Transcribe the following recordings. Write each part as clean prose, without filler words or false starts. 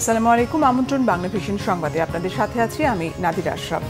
আসসালামু আলাইকুম। আমন্ত্রণ বাংলা ভিশন সংবাদে আপনাদের সাথে আছি আমি নাদিরা আশরাফ।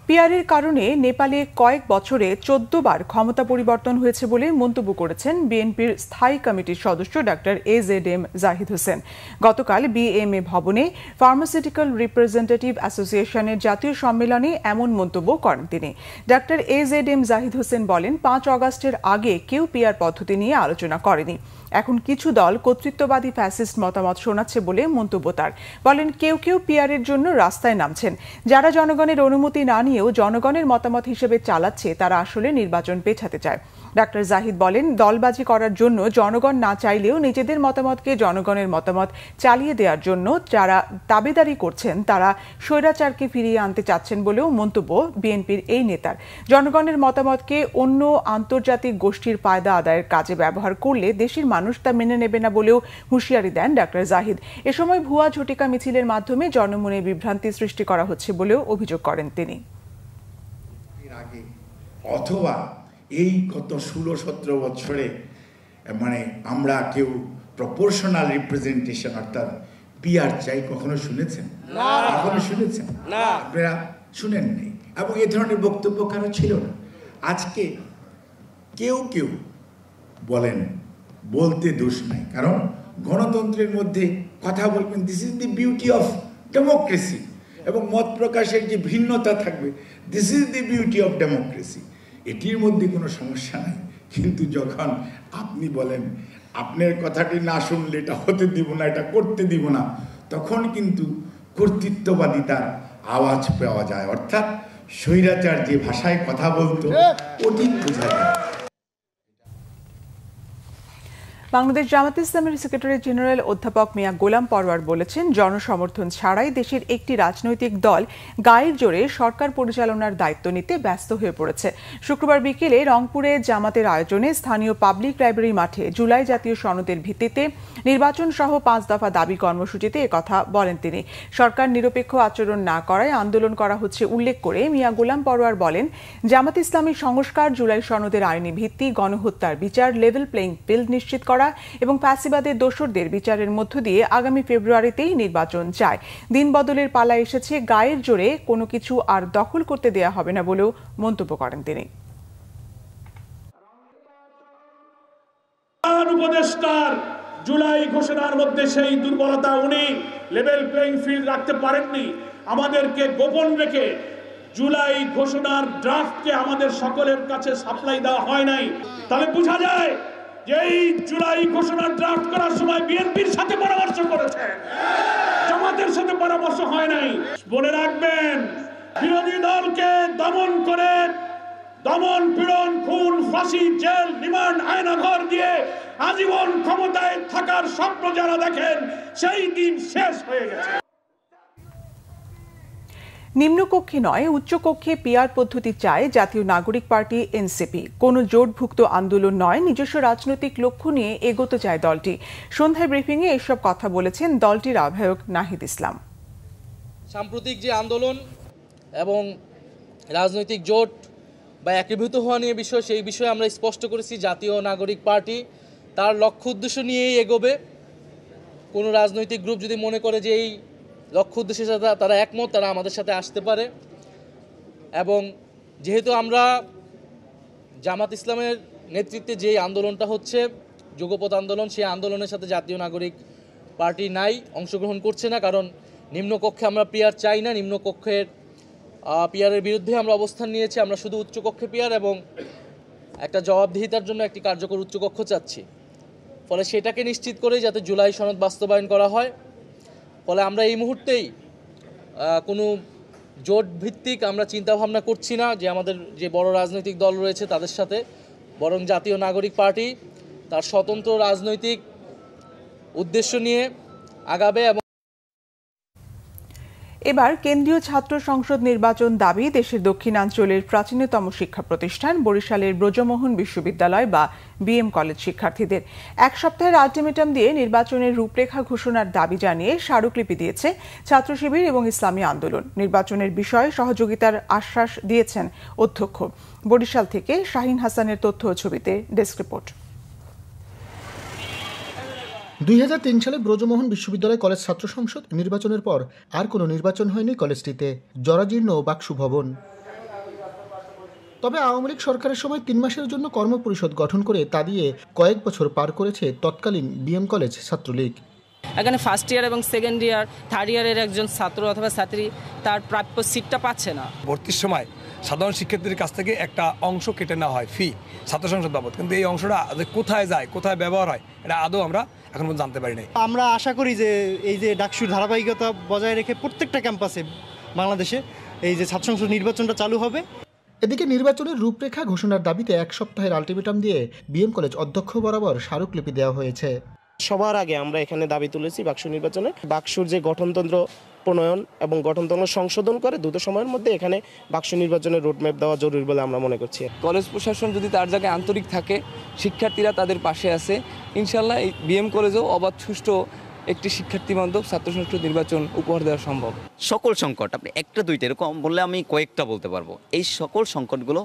পিআরের কারণে নেপালে কয়েক বছরে 14 বার ক্ষমতা পরিবর্তন হয়েছে বলে মন্তব্য করেছেন বিএনপির স্থায়ী কমিটির সদস্য ডক্টর এজেডএম জাহিদ হোসেন। গতকাল বিএমএ ভবনে ফার্মাসিউটিক্যাল রিপ্রেজেন্টেটিভ অ্যাসোসিয়েশনের জাতীয় সম্মেলনে এমন মন্তব্য করেন তিনি। ডক্টর এজেডএম জাহিদ হোসেন বলেন, 5 অগাস্টের আগে কেউ পিআর পদ্ধতি নিয়ে আলোচনা করেনি। এখন কিছু দল কর্তৃত্ববাদী ফ্যাসিস্ট মতামত শোনাচ্ছে বলে মন্তব্য তার। বলেন, কেউ কেউ পিআরের জন্য রাস্তায় নামছেন। যারা জনগণের অনুমতি না নিয়েও জনগণের মতামত হিসেবে চালাচ্ছে তারা আসলে নির্বাচন পেছাতে চায়। ডক্টর জাহিদ বলেন, দলবাজি করার জন্য জনগণ না চাইলেও নিজেদের মতামতকে জনগণের মতামত চালিয়ে দেওয়ার জন্য যারা দাবিদারি করছেন তারা স্বৈরাচারকে ফিরিয়ে আনতে চাচ্ছেন বলেও মন্তব্য বিএনপির এই নেতার। জনগণের মতামতকে অন্য আন্তর্জাতিক গোষ্ঠীর ফায়দা আদায়ের কাজে ব্যবহার করলে দেশের মানুষ তা মেনে নেবে না বলেও হুঁশিয়ারি দেন ডক্টর জাহিদ। এ সময় ভুয়া ঝটিকা মিছিলের মাধ্যমে জনমনে বিভ্রান্তি সৃষ্টি করা হচ্ছে বলেও অভিযোগ করেন তিনি। অথবা এই গত 16-17 বছরে আমরা কেউ প্রপোর্শনাল রিপ্রেজেন্টেশন অর্থাৎ পিআর চাই কখনো শুনেছেন? কখনো শুনেছেন? আপনারা শুনেন নেই এবং এ ধরনের বক্তব্য কারো ছিল না। আজকে কেউ কেউ বলেন, বলতে দোষ নাই, কারণ গণতন্ত্রের মধ্যে কথা বলবেন। This is the beauty of democracy. এবং মত প্রকাশের যে ভিন্নতা থাকবে, this is the beauty of democracy. এটির মধ্যে কোনো সমস্যা নাই। কিন্তু যখন আপনি বলেন আপনার কথাটি না শুনলে এটা হতে দিব না, এটা করতে দিব না, তখন কিন্তু কর্তৃত্ববাদিতার আওয়াজ পাওয়া যায়। অর্থাৎ স্বৈরাচার যে ভাষায় কথা বলতো ওটি বোঝা যায়। বাংলাদেশ জামাত ইসলামের সেক্রেটারি জেনারেল অধ্যাপক মিয়া গোলাম পরওয়ার বলেছেন, জনসমর্থন ছাড়াই দেশের একটি রাজনৈতিক দল গায়ের জোরে সরকার পরিচালনার দায়িত্ব নিতে ব্যস্ত হয়ে পড়েছে। শুক্রবার বিকেলে রংপুরে জামাতের আয়োজনে স্থানীয় পাবলিক লাইব্রেরি মাঠে জুলাই জাতীয় সনদের ভিত্তিতে নির্বাচন সহ 5 দফা দাবি কর্মসূচিতে একথা বলেন তিনি। সরকার নিরপেক্ষ আচরণ না করায় আন্দোলন করা হচ্ছে উল্লেখ করে মিয়া গোলাম পরওয়ার বলেন, জামাত ইসলামী সংস্কার, জুলাই সনদের আইনি ভিত্তি, গণহত্যার বিচার, লেভেল প্লেইং ফিল্ড নিশ্চিত করা এবং ফ্যাসিবাদের দোসরদের বিচারের মধ্য দিয়ে আগামী ফেব্রুয়ারিতেই নির্বাচন চায়। দিন বদলের পালা এসেছে, গায়ের জোরে কোনো কিছু আর দখল করতে দেয়া হবে না বলেও মন্তব্য করেন তিনি। উপদেষ্টার জুলাই ঘোষণার মধ্যে সেই দুর্বলতা, উনি লেভেল প্লেইং ফিল্ড রাখতে পারেননি। আমাদেরকে গোপন রেখে জুলাই ঘোষণার ড্রাফটকে আমাদের সকলের কাছে সাপ্লাই দেওয়া হয় নাই। তাহলে বোঝা যায় যে এই জুলাই ঘোষণার ড্রাফট করার সময় বিএনপির সাথে পরামর্শ করেছে, জামাতের সাথে পরামর্শ হয় নাই। মনে রাখবেন, বিরোধী দলকে দমন করে দমন, পীড়ন, খুন, ফাঁসি, জেল, রিমান্ড, আয়নাঘর দিয়ে আজীবন ক্ষমতায় থাকার স্বপ্ন যারা দেখেন, সেই দিন শেষ হয়ে গেছে। নিম্নকক্ষে নয়, উচ্চকক্ষে পিআর পদ্ধতি চায় জাতীয় নাগরিক পার্টি এনসিপি। কোনো জোটভুক্ত আন্দোলন নয়, নিজস্ব রাজনৈতিক লক্ষ্য নিয়ে এগোতে চায় দলটি। সন্ধ্যায় ব্রিফিংয়ে এসব কথা বলেছেন দলটির আহ্বায়ক নাহিদ ইসলাম। সাম্প্রতিক যে আন্দোলন এবং রাজনৈতিক জোট বা একীভূত হওয়া নিয়ে বিষয়, সেই বিষয়ে আমরা স্পষ্ট করেছি জাতীয় নাগরিক পার্টি তার লক্ষ্য উদ্দেশ্য নিয়েই এগোবে। কোনো রাজনৈতিক গ্রুপ যদি মনে করে যে এই লক্ষ্য উদ্দেশ্যের সাথে তারা একমত, তারা আমাদের সাথে আসতে পারে। এবং যেহেতু আমরা জামাত ইসলামের নেতৃত্বে যে আন্দোলনটা হচ্ছে যুগপৎ আন্দোলন, সেই আন্দোলনের সাথে জাতীয় নাগরিক পার্টি নাই, অংশগ্রহণ করছে না। কারণ নিম্নকক্ষে আমরা পিআর চাই না, নিম্নকক্ষের পিআরের বিরুদ্ধে আমরা অবস্থান নিয়েছি। আমরা শুধু উচ্চকক্ষে পিআর এবং একটা জবাবদিহিতার জন্য একটি কার্যকর উচ্চকক্ষ চাচ্ছি। ফলে সেটাকে নিশ্চিত করে যাতে জুলাই সনদ বাস্তবায়ন করা হয়। ফলে আমরা এই মুহূর্তেই কোনো জোট ভিত্তিক আমরা চিন্তাভাবনা করছি না যে আমাদের যে বড় রাজনৈতিক দল রয়েছে তাদের সাথে, বরং জাতীয় নাগরিক পার্টি তার স্বতন্ত্র রাজনৈতিক উদ্দেশ্য নিয়ে আগাবে। এবং এবার কেন্দ্রীয় ছাত্র সংসদ নির্বাচন দাবি দেশের দক্ষিণাঞ্চলের প্রাচীনতম শিক্ষা প্রতিষ্ঠান বরিশালের ব্রজমোহন বিশ্ববিদ্যালয় বা বিএম কলেজ শিক্ষার্থীদের। 1 সপ্তাহের আলটিমেটাম দিয়ে নির্বাচনের রূপরেখা ঘোষণার দাবি জানিয়ে স্মারকলিপি দিয়েছে ছাত্র শিবির এবং ইসলামী আন্দোলন। নির্বাচনের বিষয়ে সহযোগিতার আশ্বাস দিয়েছেন অধ্যক্ষ। বরিশাল থেকে শাহিন হাসানের তথ্য ও ছবিতে ডেস্ক রিপোর্ট। 2003 সালে ব্রজমোহন বিশ্ববিদ্যালয় কলেজ ছাত্র সংসদ নির্বাচনের পর আর কোনো নির্বাচন হয়নি কলেজটিতে, জরাজীর্ণ বাকসু ভবন। তবে আওয়ামী লীগ সরকারের সময় 3 মাসের জন্য কর্মপরিষদ গঠন করে তা দিয়ে কয়েক বছর পার করেছে তৎকালীন বিএম কলেজ ছাত্রলীগ। এখানে ফার্স্ট ইয়ার এবং সেকেন্ড ইয়ার থার্ড ইয়ারের একজন ছাত্র অথবা ছাত্রী তার প্রাপ্য সিটটা পাচ্ছে না। ভর্তির সময় সাধারণ শিক্ষার্থীদের কাছ থেকে একটা অংশ কেটে নেওয়া হয় ফি, ছাত্র সংসদ বাবদ, কিন্তু এই অংশটা কোথায় যায়, কোথায় ব্যবহার হয়, এটা আদৌ আমরা এখন পর্যন্ত জানতে পারি নাই। আমরা আশা করি যে এই যে ডাকসুর ধারাবাহিকতা বজায় রেখে প্রত্যেকটা ক্যাম্পাসে বাংলাদেশে এই যে ছাত্র সংসদ নির্বাচনটা চালু হবে। এদিকে নির্বাচনের রূপরেখা ঘোষণার দাবিতে 1 সপ্তাহের আলটিমেটাম দিয়ে বিএম কলেজ অধ্যক্ষ বরাবর স্মারকলিপি দেওয়া হয়েছে। সবার আগে আমরা এখানে দাবি তুলেছি বাকসু নির্বাচনে, বাকসুর যে গঠনতন্ত্র প্রণয়ন এবং গঠনতন্ত্র সংশোধন করে দ্রুত সময়ের মধ্যে এখানে বাকসু নির্বাচনের রোডম্যাপ দেওয়া জরুরি বলে আমরা মনে করছি। কলেজ প্রশাসন যদি তার জায়গায় আন্তরিক থাকে, শিক্ষার্থীরা তাদের পাশে আছে, ইনশাল্লাহ এই বিএম কলেজেও অবাধ সুষ্ঠু একটি শিক্ষার্থী বান্ধব ছাত্র সংসদ নির্বাচন উপহার দেওয়া সম্ভব। সকল সংকট, আপনি একটা দুইটা এরকম বললে আমি কয়েকটা বলতে পারবো। এই সকল সংকটগুলো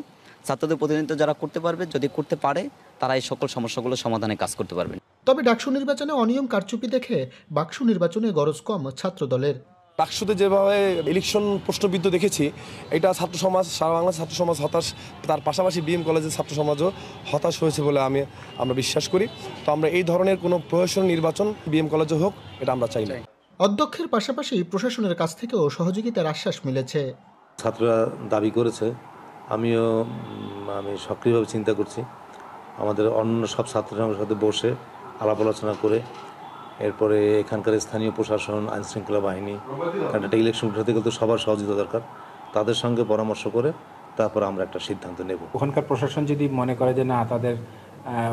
ছাত্রদের প্রতিনিধিত্ব যারা করতে পারবে, যদি করতে পারে, তারা এই সকল সমস্যাগুলো সমাধানে কাজ করতে পারবেন। তবে ডাকসু নির্বাচনে অনিয়ম কারচুপি দেখে বাকসু নির্বাচনে গরজ কম ছাত্র দলের। ডাকসুতে যেভাবে ইলেকশন প্রশ্নবিদ্ধ দেখেছি, এটা ছাত্র সমাজ, সারা বাংলার ছাত্র সমাজ হতাশ, তার পাশাপাশি বিএম কলেজের ছাত্র সমাজও হতাশ হয়েছে বলে আমরা বিশ্বাস করি। তো আমরা এই ধরনের কোনো প্রহসন নির্বাচন বিএম কলেজে হোক, এটা আমরা চাই না। অধ্যক্ষের পাশাপাশি প্রশাসনের কাছ থেকেও সহযোগিতার আশ্বাস মিলেছে। ছাত্ররা দাবি করেছে, আমি সক্রিয়ভাবে চিন্তা করছি, আমাদের অন্য সব ছাত্রদের সাথে বসে আলাপ আলোচনা করে এরপরে এখানকার স্থানীয় প্রশাসন, আইনশৃঙ্খলা বাহিনী, কারণ একটা ইলেকশন উঠাতে গেলে তো সবার সহযোগিতা দরকার, তাদের সঙ্গে পরামর্শ করে তারপর আমরা একটা সিদ্ধান্ত নেব। ওখানকার প্রশাসন যদি মনে করে যে না, তাদের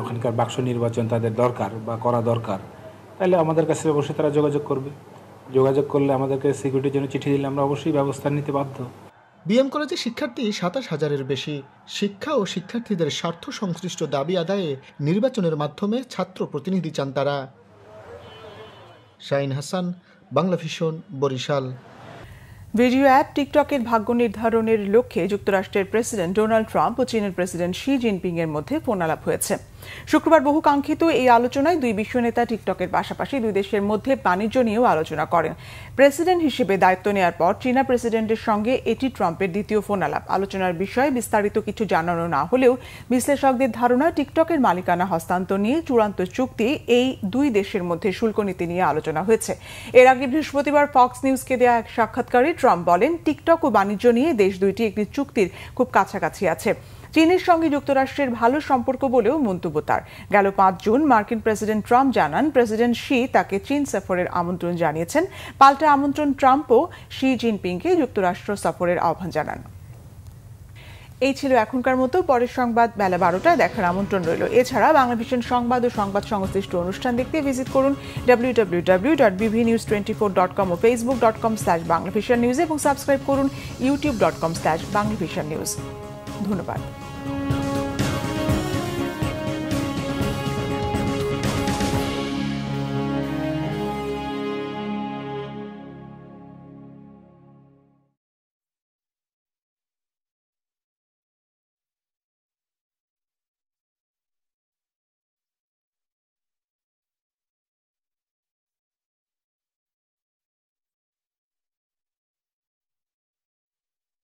ওখানকার বাক্স নির্বাচন তাদের দরকার বা করা দরকার, তাহলে আমাদের কাছে অবশ্যই তারা যোগাযোগ করবে। যোগাযোগ করলে আমাদেরকে সিকিউরিটির জন্য চিঠি দিলে আমরা অবশ্যই ব্যবস্থা নিতে বাধ্য। বিএম কলেজে শিক্ষার্থী 27,000-এর বেশি। শিক্ষা ও শিক্ষার্থীদের স্বার্থ সংশ্লিষ্ট দাবি আদায়ে নির্বাচনের মাধ্যমে ছাত্র প্রতিনিধি চান তারা। শাহিন হাসান, বাংলাভিশন, বরিশাল। ভিডিও অ্যাপ টিকটকের ভাগ্য নির্ধারণের লক্ষ্যে যুক্তরাষ্ট্রের প্রেসিডেন্ট ডোনাল্ড ট্রাম্প ও চীনের প্রেসিডেন্ট শি জিনপিং এর মধ্যে ফোনালাপ হয়েছে। শুক্রবার বহু কাঙ্ক্ষিত এই আলোচনায় দুই বিশ্ব নেতা টিকটকের পাশাপাশি দুই দেশের মধ্যে বাণিজ্য নিয়েও আলোচনা করেন। প্রেসিডেন্ট হিসেবে দায়িত্ব নেওয়ার পর চীনা প্রেসিডেন্টের সঙ্গে এটি ট্রাম্পের দ্বিতীয় ফোনালাপ। আলোচনার বিষয়ে বিস্তারিত কিছু জানানো না হলেও বিশ্লেষকদের ধারণা টিকটকের মালিকানা হস্তান্তর নিয়ে চূড়ান্ত চুক্তি এই দুই দেশের মধ্যে শুল্ক নীতি নিয়ে আলোচনা হয়েছে। এর আগে বৃহস্পতিবার ফক্স নিউজকে দেওয়া এক সাক্ষাৎকারে ট্রাম্প বলেন, টিকটক ও বাণিজ্য নিয়ে দেশ দুইটি একটি চুক্তির খুব কাছাকাছি আছে। চীনের সঙ্গে যুক্তরাষ্ট্রের ভালো সম্পর্ক বলেও মন্তব্য তার। গেল 5 জুন মার্কিন প্রেসিডেন্ট ট্রাম্প জানান প্রেসিডেন্ট শি তাকে চীন সফরের আমন্ত্রণ জানিয়েছেন। পাল্টা আমন্ত্রণ ট্রাম্পও শি জিনপিংকে যুক্তরাষ্ট্র সফরের আহ্বান জানান। এই ছিল এখনকার মতো। পরের সংবাদ বেলা 12টায় দেখার আমন্ত্রণ রইল। এছাড়া বাংলাভিশন সংবাদ ও সংবাদ সংশ্লিষ্ট অনুষ্ঠান দেখতে ভিজিট করুন www.bbnews24.com ও facebook.com/banglavishannews এবং সাবস্ক্রাইব করুন youtube.com/banglavishannews। ধন্যবাদ।